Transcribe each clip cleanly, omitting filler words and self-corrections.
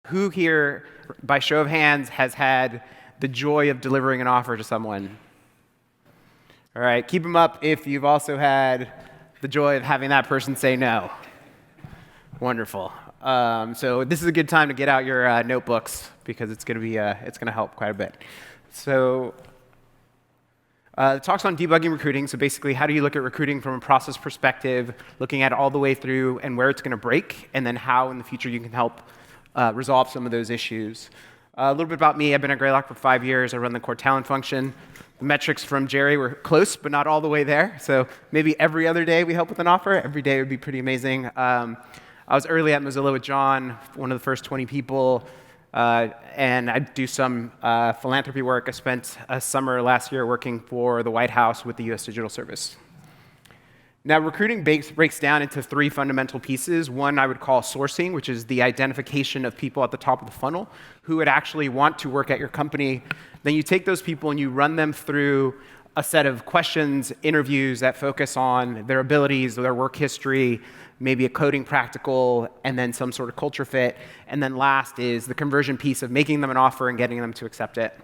Who here, by show of hands, has had the joy of delivering an offer to someone? All right, keep them up if you've also had the joy of having that person say no. Wonderful. So this is a good time to get out your notebooks because it's going to help quite a bit. So the talk's on debugging recruiting. So basically, how do you look at recruiting from a process perspective, looking at it all the way through and where it's going to break, and then how in the future you can help resolve some of those issues. A little bit about me. I've been at Greylock for 5 years. I run the core talent function. The metrics from Jerry were close, but not all the way there. So maybe every other day we help with an offer. Every day would be pretty amazing. I was early at Mozilla with John, one of the first 20 people, and I do some philanthropy work. I spent a summer last year working for the White House with the US Digital Service. Now, recruiting breaks down into 3 fundamental pieces. One I would call sourcing, which is the identification of people at the top of the funnel who would actually want to work at your company. Then you take those people and you run them through a set of questions, interviews that focus on their abilities, their work history, maybe a coding practical, and then some sort of culture fit. And then last is the conversion piece of making them an offer and getting them to accept it.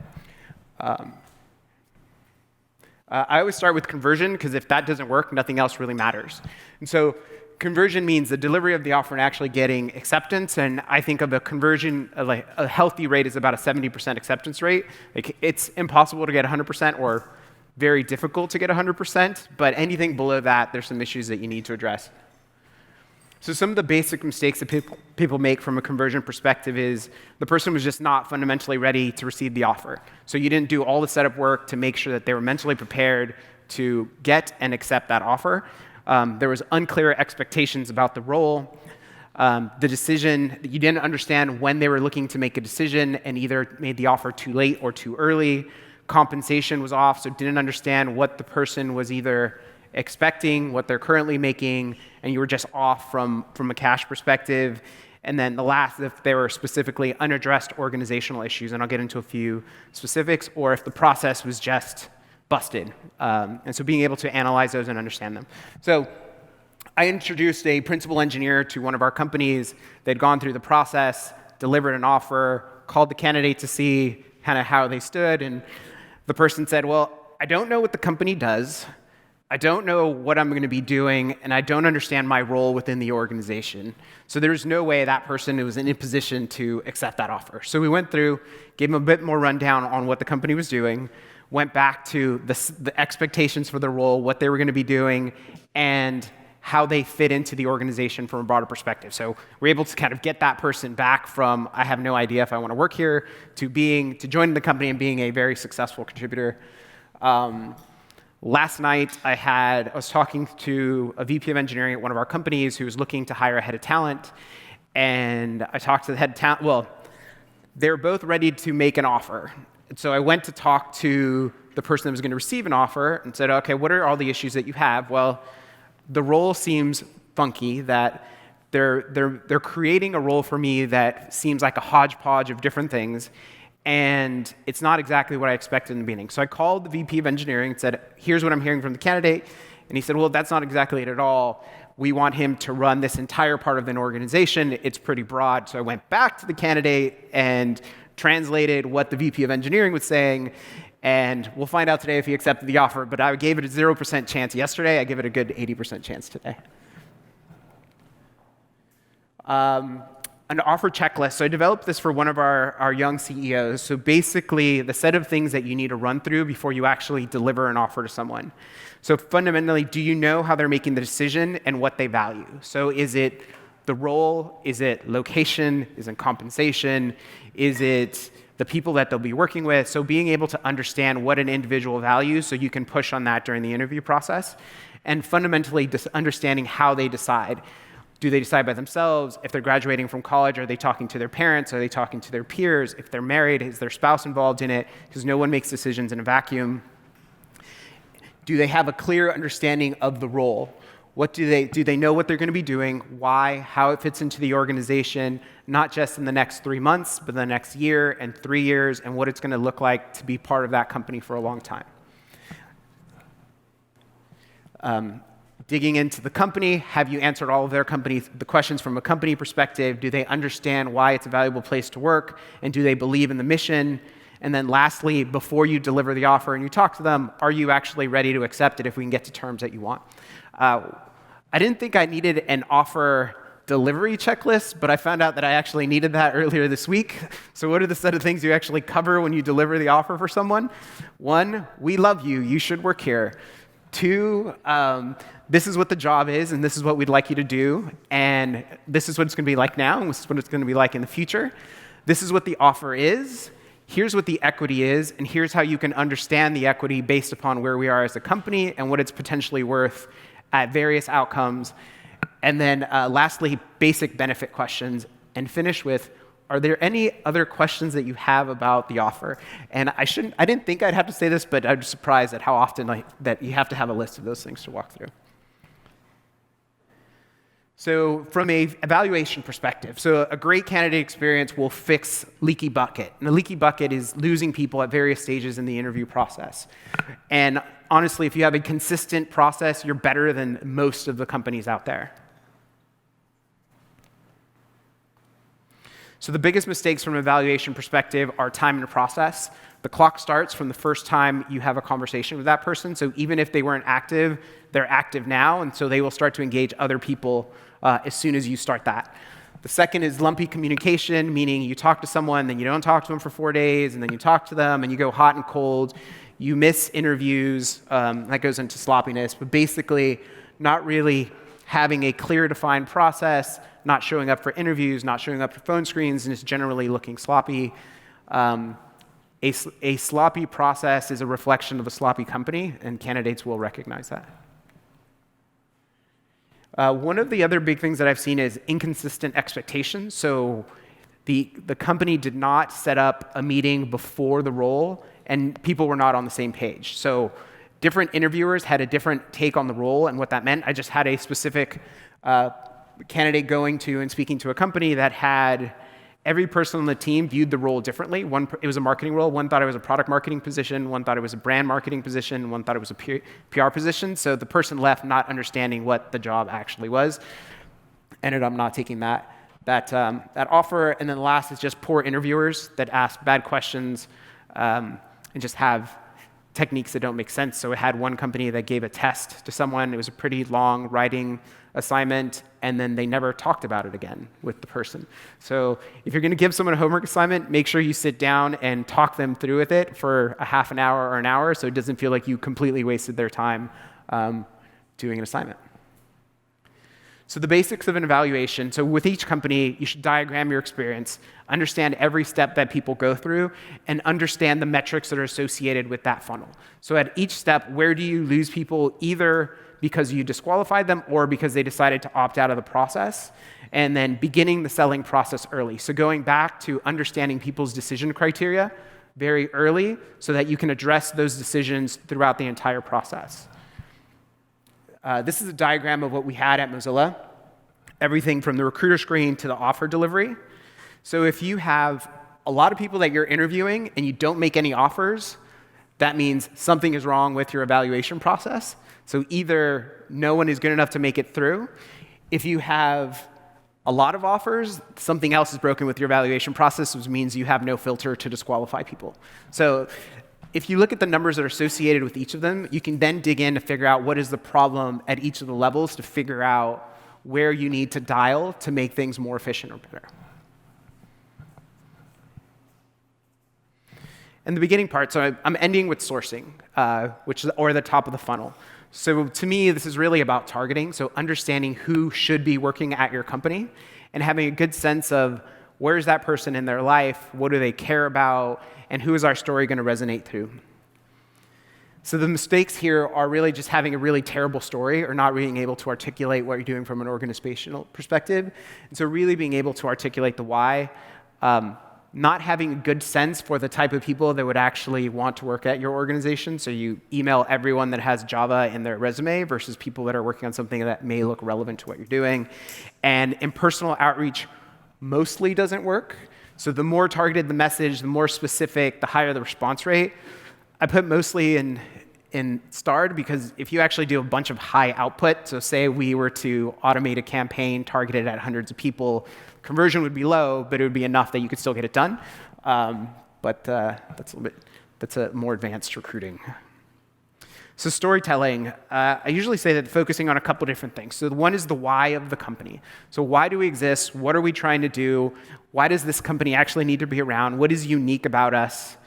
I always start with conversion, because if that doesn't work, nothing else really matters. And so conversion means the delivery of the offer and actually getting acceptance. And I think of a conversion, like a healthy rate is about a 70% acceptance rate. Like, it's impossible to get 100% or very difficult to get 100%. But anything below that, there's some issues that you need to address. So some of the basic mistakes that people make from a conversion perspective is the person was just not fundamentally ready to receive the offer. So you didn't do all the setup work to make sure that they were mentally prepared to get and accept that offer. There was unclear expectations about the role. The decision, you didn't understand when they were looking to make a decision and either made the offer too late or too early. Compensation was off, so didn't understand what the person was either expecting, what they're currently making, and you were just off from a cash perspective. And then the last, if there were specifically unaddressed organizational issues, and I'll get into a few specifics, or if the process was just busted. And so being able to analyze those and understand them. So I introduced a principal engineer to one of our companies. They'd gone through the process, delivered an offer, called the candidate to see kind of how they stood, and the person said, well, I don't know what the company does. I don't know what I'm going to be doing, and I don't understand my role within the organization. So there's no way that person was in a position to accept that offer. So we went through, gave them a bit more rundown on what the company was doing, went back to the expectations for the role, what they were going to be doing, and how they fit into the organization from a broader perspective. So we're able to kind of get that person back from, I have no idea if I want to work here, to joining the company and being a very successful contributor. Last night, I was talking to a VP of engineering at one of our companies who was looking to hire a head of talent, and I talked to the head of talent. Well, they were both ready to make an offer. And so I went to talk to the person that was going to receive an offer and said, okay, what are all the issues that you have? Well, the role seems funky, that they're creating a role for me that seems like a hodgepodge of different things, and it's not exactly what I expected in the beginning. So I called the VP of engineering and said, here's what I'm hearing from the candidate. And he said, well, that's not exactly it at all. We want him to run this entire part of an organization. It's pretty broad. So I went back to the candidate and translated what the VP of engineering was saying. And we'll find out today if he accepted the offer. But I gave it a 0% chance yesterday. I give it a good 80% chance today. An offer checklist. So I developed this for one of our young CEOs. So basically, the set of things that you need to run through before you actually deliver an offer to someone. So fundamentally, do you know how they're making the decision and what they value? So is it the role? Is it location? Is it compensation? Is it the people that they'll be working with? So being able to understand what an individual values so you can push on that during the interview process. And fundamentally, just understanding how they decide. Do they decide by themselves? If they're graduating from college, are they talking to their parents? Are they talking to their peers? If they're married, is their spouse involved in it? Because no one makes decisions in a vacuum. Do they have a clear understanding of the role? Do they know what they're going to be doing? Why? How it fits into the organization, not just in the next 3 months, but the next year and 3 years, and what it's going to look like to be part of that company for a long time. digging into the company. Have you answered all of the questions from a company perspective? Do they understand why it's a valuable place to work? And do they believe in the mission? And then lastly, before you deliver the offer and you talk to them, are you actually ready to accept it if we can get to terms that you want? I didn't think I needed an offer delivery checklist, but I found out that I actually needed that earlier this week. So what are the set of things you actually cover when you deliver the offer for someone? 1, we love you. You should work here. 2, this is what the job is, and this is what we'd like you to do, and this is what it's going to be like now, and this is what it's going to be like in the future. This is what the offer is. Here's what the equity is, and here's how you can understand the equity based upon where we are as a company and what it's potentially worth at various outcomes. And then lastly, basic benefit questions, and finish with, are there any other questions that you have about the offer? And I didn't think I'd have to say this, but I was surprised at how often that you have to have a list of those things to walk through. So from a evaluation perspective, so a great candidate experience will fix leaky bucket. And the leaky bucket is losing people at various stages in the interview process. And honestly, if you have a consistent process, you're better than most of the companies out there. So the biggest mistakes from an evaluation perspective are time in the process. The clock starts from the first time you have a conversation with that person. So even if they weren't active, they're active now, and so they will start to engage other people as soon as you start that. The second is lumpy communication, meaning you talk to someone, then you don't talk to them for 4 days, and then you talk to them, and you go hot and cold. You miss interviews. That goes into sloppiness, but basically not really having a clear, defined process, not showing up for interviews, not showing up for phone screens, and just generally looking sloppy. A sloppy process is a reflection of a sloppy company, and candidates will recognize that. One of the other big things that I've seen is inconsistent expectations. So the company did not set up a meeting before the role, and people were not on the same page. So different interviewers had a different take on the role and what that meant. I just had a specific candidate going to and speaking to a company that had every person on the team viewed the role differently. It was a marketing role. One thought it was a product marketing position. One thought it was a brand marketing position. One thought it was a PR position. So the person left not understanding what the job actually was. Ended up not taking that offer. And then the last is just poor interviewers that ask bad questions and just have techniques that don't make sense. So it had one company that gave a test to someone. It was a pretty long writing assignment, and then they never talked about it again with the person. So if you're going to give someone a homework assignment, make sure you sit down and talk them through with it for a half an hour or an hour so it doesn't feel like you completely wasted their time doing an assignment. So the basics of an evaluation. So with each company, you should diagram your experience, understand every step that people go through, and understand the metrics that are associated with that funnel. So at each step, where do you lose people either because you disqualified them or because they decided to opt out of the process? And then beginning the selling process early. So going back to understanding people's decision criteria very early so that you can address those decisions throughout the entire process. This is a diagram of what we had at Mozilla. Everything from the recruiter screen to the offer delivery. So if you have a lot of people that you're interviewing and you don't make any offers, that means something is wrong with your evaluation process. So either no one is good enough to make it through. If you have a lot of offers, something else is broken with your evaluation process, which means you have no filter to disqualify people. So if you look at the numbers that are associated with each of them, you can then dig in to figure out what is the problem at each of the levels to figure out where you need to dial to make things more efficient or better. And the beginning part, so I'm ending with sourcing, which is or the top of the funnel. So to me, this is really about targeting, so understanding who should be working at your company and having a good sense of where is that person in their life, what do they care about, and who is our story going to resonate through. So the mistakes here are really just having a really terrible story or not being able to articulate what you're doing from an organizational perspective. And so really being able to articulate the why, not having a good sense for the type of people that would actually want to work at your organization. So you email everyone that has Java in their resume versus people that are working on something that may look relevant to what you're doing. And impersonal outreach mostly doesn't work. So the more targeted the message, the more specific, the higher the response rate. I put mostly in in starred, because if you actually do a bunch of high output, so say we were to automate a campaign targeted at hundreds of people, conversion would be low, but it would be enough that you could still get it done. But that's a more advanced recruiting. So storytelling, I usually say that focusing on a couple different things. So one is the why of the company. So why do we exist? What are we trying to do? Why does this company actually need to be around? What is unique about us?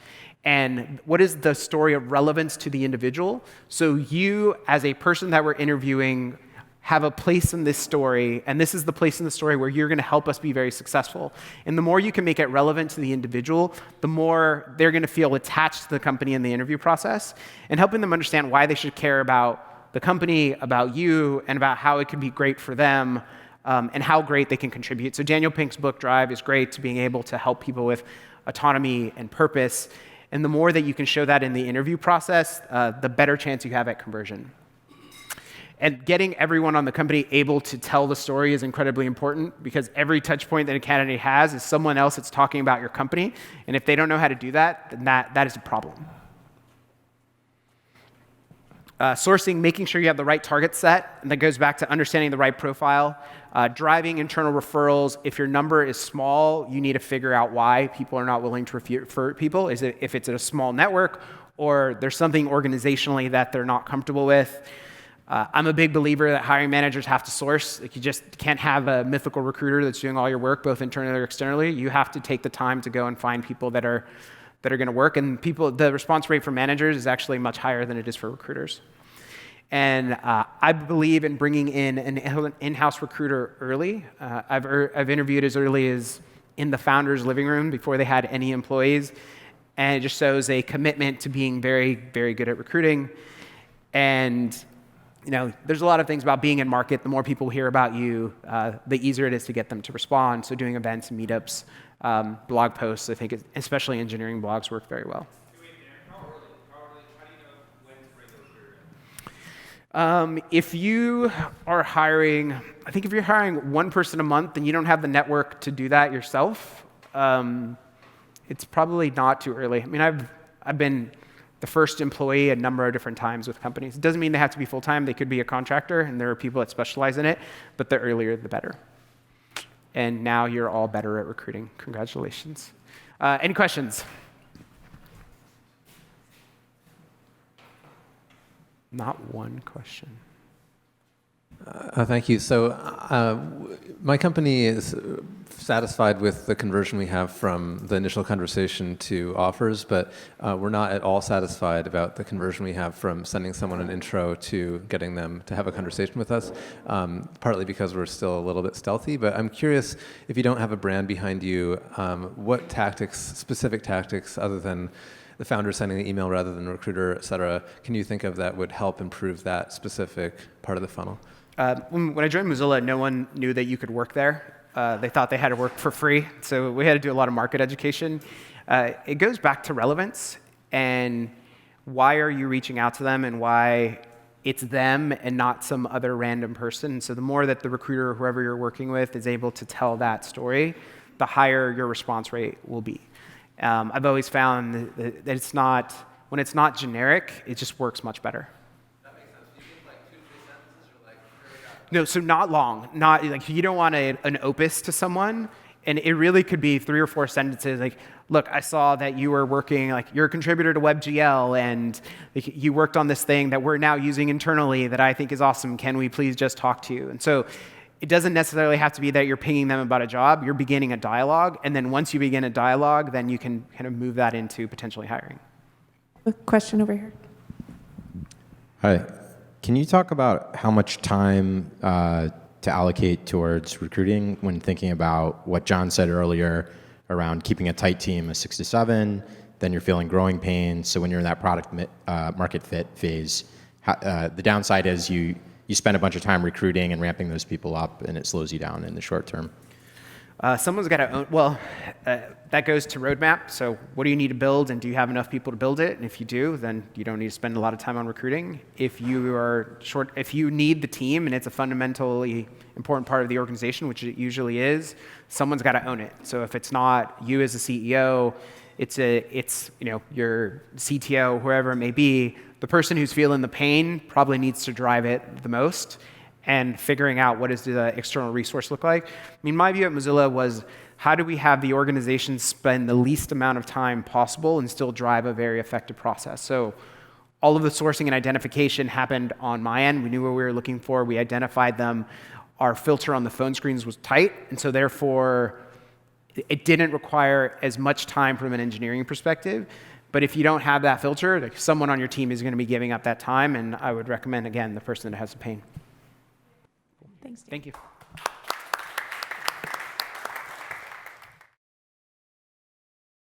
And what is the story of relevance to the individual? So you, as a person that we're interviewing, have a place in this story, and this is the place in the story where you're going to help us be very successful. And the more you can make it relevant to the individual, the more they're going to feel attached to the company in the interview process, and helping them understand why they should care about the company, about you, and about how it could be great for them, and how great they can contribute. So Daniel Pink's book, Drive, is great to being able to help people with autonomy and purpose. And the more that you can show that in the interview process, the better chance you have at conversion. And getting everyone on the company able to tell the story is incredibly important, because every touch point that a candidate has is someone else that's talking about your company. And if they don't know how to do that, then that is a problem. Sourcing, making sure you have the right target set, and that goes back to understanding the right profile. Driving internal referrals. If your number is small, you need to figure out why people are not willing to refer people. Is it if it's a small network, or there's something organizationally that they're not comfortable with? I'm a big believer that hiring managers have to source. Like, you just can't have a mythical recruiter that's doing all your work, both internally or externally. You have to take the time to go and find people that are going to work. And the response rate for managers is actually much higher than it is for recruiters. And I believe in bringing in an in-house recruiter early. I've interviewed as early as in the founder's living room before they had any employees. And it just shows a commitment to being very, very good at recruiting. And there's a lot of things about being in market. The more people hear about you, the easier it is to get them to respond. So doing events, meetups, blog posts, I think especially engineering blogs work very well. How do you know when to bring the recruiter in? If you are hiring, I think if you're hiring one person a month and you don't have the network to do that yourself, it's probably not too early. I mean, I've been the first employee a number of different times with companies. It doesn't mean they have to be full-time. They could be a contractor, and there are people that specialize in it, but the earlier, the better. And now you're all better at recruiting. Congratulations. Any questions? Not one question. Thank you. So my company is satisfied with the conversion we have from the initial conversation to offers, but we're not at all satisfied about the conversion we have from sending someone an intro to getting them to have a conversation with us, partly because we're still a little bit stealthy. But I'm curious, if you don't have a brand behind you, what specific tactics, other than the founder sending the email rather than the recruiter, et cetera, can you think of that would help improve that specific part of the funnel? When I joined Mozilla, no one knew that you could work there. They thought they had to work for free, so we had to do a lot of market education. It goes back to relevance, and why are you reaching out to them, and why it's them and not some other random person. So the more that the recruiter or whoever you're working with is able to tell that story, the higher your response rate will be. I've always found that when it's not generic, it just works much better. No, so not long. Not like, you don't want an opus to someone, and it really could be 3 or 4 sentences. Like, look, I saw that you were working, like, you're a contributor to WebGL, and you worked on this thing that we're now using internally that I think is awesome. Can we please just talk to you? And so it doesn't necessarily have to be that you're pinging them about a job. You're beginning a dialogue, and then once you begin a dialogue, then you can kind of move that into potentially hiring. A question over here. Hi. Can you talk about how much time to allocate towards recruiting when thinking about what John said earlier around keeping a tight team of 6 to 7, then you're feeling growing pains. So when you're in that product market fit phase, the downside is you spend a bunch of time recruiting and ramping those people up, and it slows you down in the short term. Someone's got to own, that goes to roadmap. So what do you need to build, and do you have enough people to build it? And if you do, then you don't need to spend a lot of time on recruiting. If you need the team and it's a fundamentally important part of the organization, which it usually is, someone's got to own it. So if it's not you as a CEO, it's your CTO, whoever it may be, the person who's feeling the pain probably needs to drive it the most, and figuring out what does the external resource look like. I mean, my view at Mozilla was, how do we have the organization spend the least amount of time possible and still drive a very effective process? So all of the sourcing and identification happened on my end. We knew what we were looking for. We identified them. Our filter on the phone screens was tight, and so therefore it didn't require as much time from an engineering perspective. But if you don't have that filter, like, someone on your team is going to be giving up that time, and I would recommend, again, the person that has the pain. Thanks, Dave. Thank you.